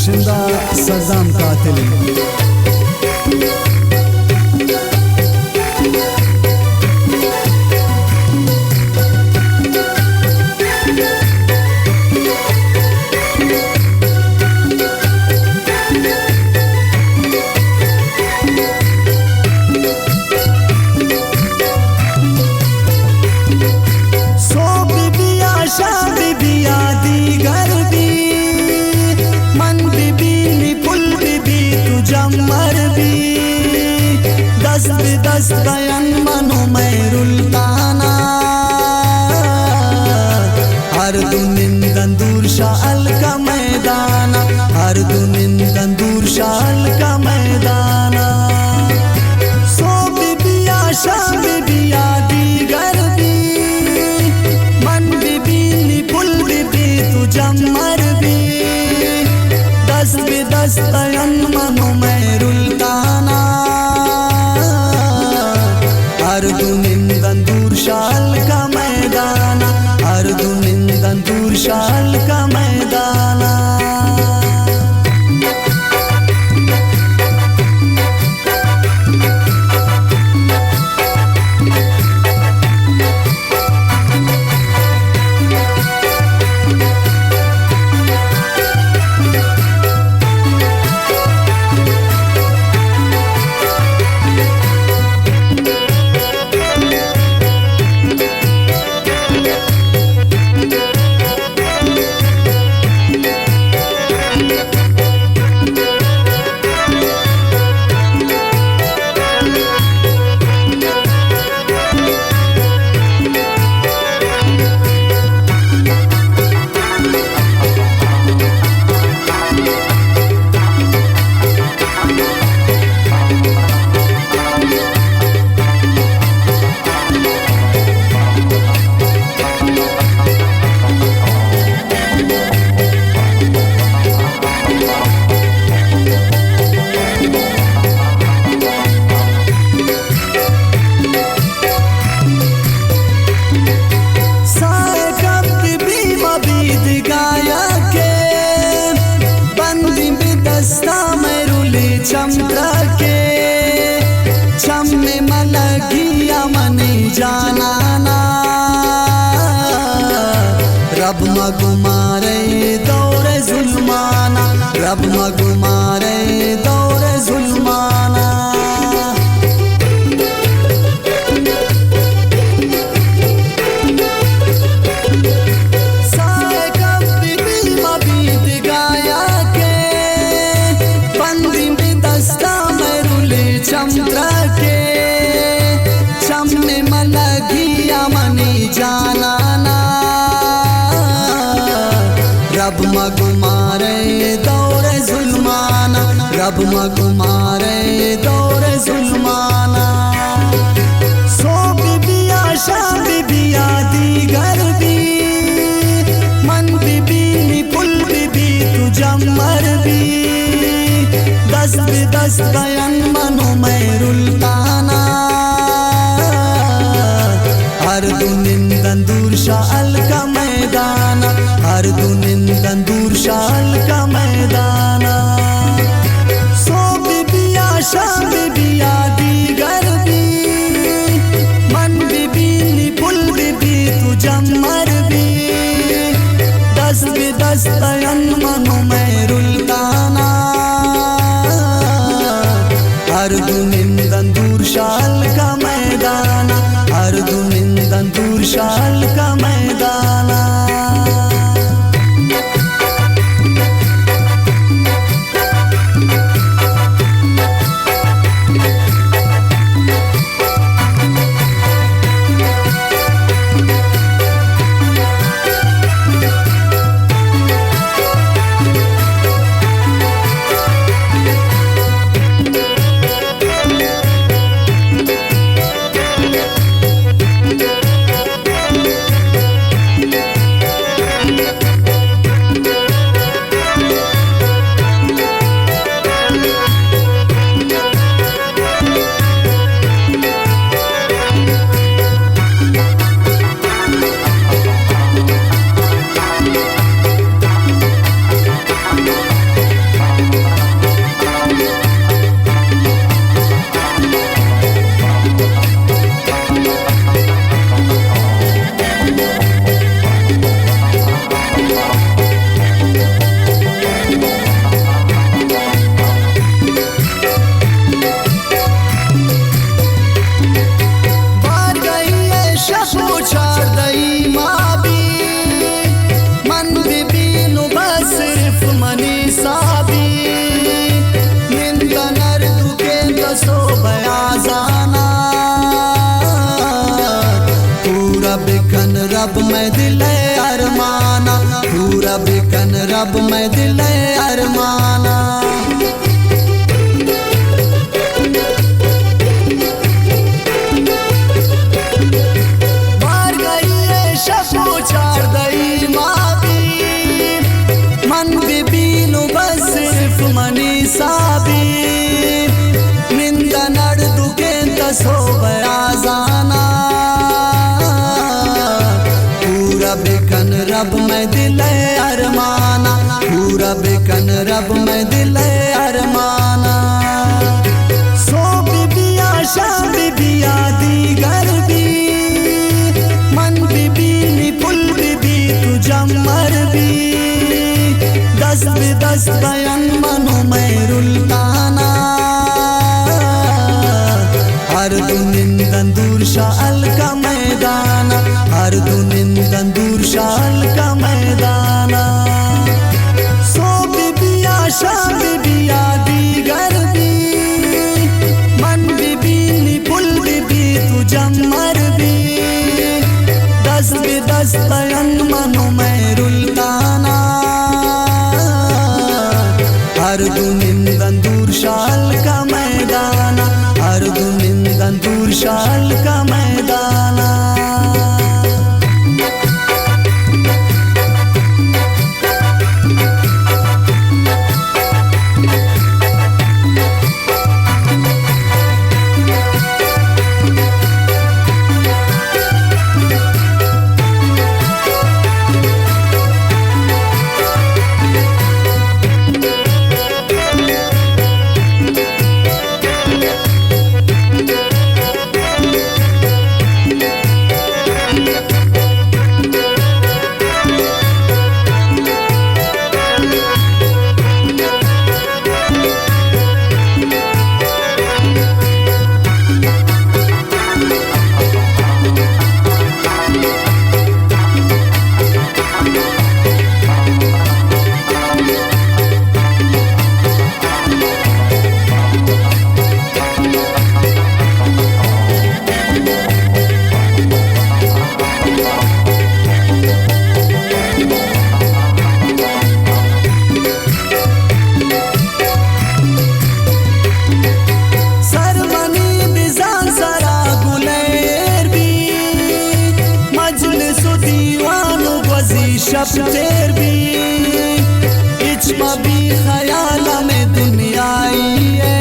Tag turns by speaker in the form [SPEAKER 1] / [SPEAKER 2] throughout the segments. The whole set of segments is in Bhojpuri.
[SPEAKER 1] बाशिंदा सद्दाम कातिल।
[SPEAKER 2] दस बयान मनो मैरुल्ताना हर दुनिंदन दूर शाल का मैदाना, हर दुनिंदन दूर शाल का मैदाना। सो बिबिया शाह बिबिया दीगर भी मन बिबी निपुल बिबी तू जमर भी दस बयान मनो मैरुल्ताना हर दुनिंदन दूर शाल का मैदाना, हर दुनिंदन दूर शाल का मैदाना। चमका के चम में मलगिया मनी जाना ना रब मगुमारे दौरे जुल्माना, रब मगुमारे दौरे जुल्माना। चमका के चम में मलगिया मनी जाना ना रब मगुमारे दौरे जुल्माना, रब मगुमारे दौरे जुल्माना। सो बिबिया शाह बिबिया दीगर भी मन बिबी निपुल बिबी तू जमर भी दस बयान मनो मैरुल्ताना हर दुनिंदन दूर शाल का मैदाना, हर दुनिंदन दूर शाल का मैदाना। सो बिबिया शाह बिबिया दीगर भी मन बिबी निपुल बिबी तू जमर भी दस बयान मनो मैरुल्ताना हर दुनिंदन दूर शाल का मैदाना, हर दुनिंदन दूर शाल का मैदाना। पूरा बिकन रब में दिल अरमाना। मार गई है शबो चार दई माबी मन बिबीनु बस सिर्फ मनी साबी निंदा नड़ दुके तसो बयाजाना। पूरा बिकन रब में दिल अरमाना, पूरा बिकन रब में दिल अरमाना। सो बिबिया शाह बिबिया दीगर भी मन बिबी निपुल बिबी तू जमर भी दस बिदस बयन मनो में रुल्ताना। हर दुनिंदन दूर शाल का मैदाना, हर दुनिंदन दूर शाल का मैदाना। सो बिबिया शाह बिबिया दीगर भी मन बिबी निपुल बिबी तू जमर भी दस बिदस बयन मनो में रुल्ताना। हर दुनिंदन दूर शाल का मैदाना, हर दुनिंदन दूर शाल का मैदाना। शब्देर भी इचमा भी ख्याल में दुनिया आई है।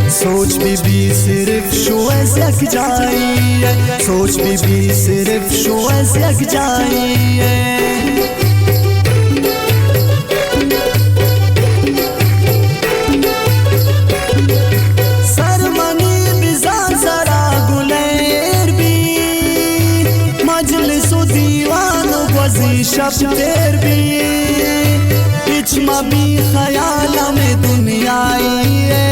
[SPEAKER 2] सोच भी सिर्फ शोए सक जाई है, सोच भी सिर्फ शोए सक जाई है। शब्देर भी इचमा भी ख्याल में दुनिया आई है।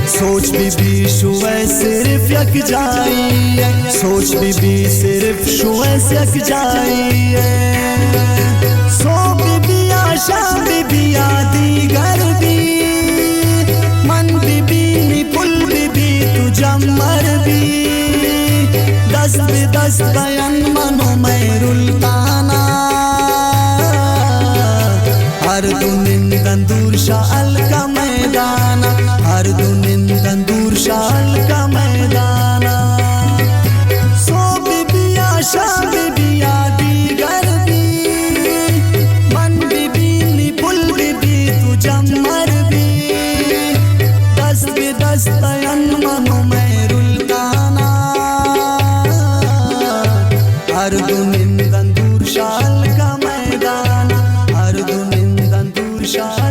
[SPEAKER 2] सोच भी शुए सिर्फ यक जाई है, सोच भी सिर्फ शुए सक जाई है। सो बिबिया शाह बिबिया दीगर भी मन बिबी निपुल बिबी तू जमर भी दस बिदस बयन मनो में रुल्ताना। हर दुनिंदन दूर शाल का मैदाना, हर दुनिंदन दूर शाल का मैदाना। सो बिबिया शाह बिबिया दीगर भी मन बिबी निपुल बिबी तू जमर भी दस बिदस बयन मनो में रुल्ताना। हर दुनिंदन दूर शाल का मैदाना, हर दुनिंदन दूर शाल